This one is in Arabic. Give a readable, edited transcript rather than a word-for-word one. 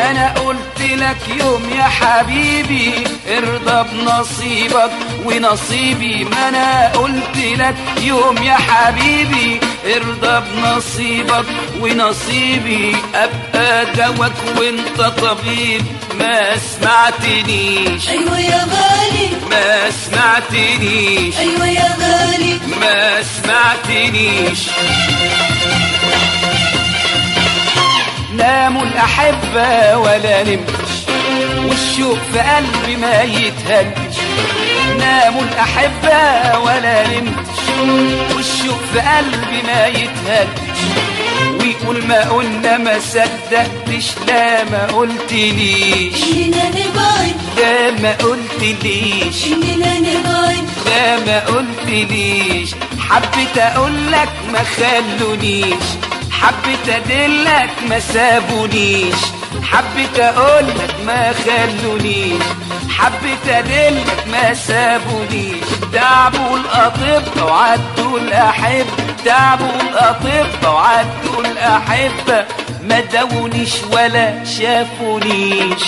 ما انا قلت لك يوم يا حبيبي ارضى بنصيبك ونصيبي، ما انا قلت لك يوم يا حبيبي ارضى بنصيبك ونصيبي، ابقى دواك وانت طبيب. ما سمعتنيش ايوه يا غالي، ما سمعتنيش ايوه يا غالي، ما سمعتنيش. ناموا الأحبة ولا نمتش، والشوق في قلبي ما يتهدش. ناموا الأحبة ولا نمتش، والشوق في قلبي ما يتهدش. ويقول ما قلنا ما صدقتش، لا ما قلتليش اننا نبعد، لا ما قلتليش اننا نبعد، لا ما قلتليش. حبيت اقولك ما خلونيش، حبيت ادلك ما سابونيش، حبيت اقولك ما خلونيش، حبيت ادلك ما سابونيش. تعبوا الاطباء وعدوا الاحبه، تعبوا الاطباء وعدوا الاحبه، ما داونيش ولا شافونيش.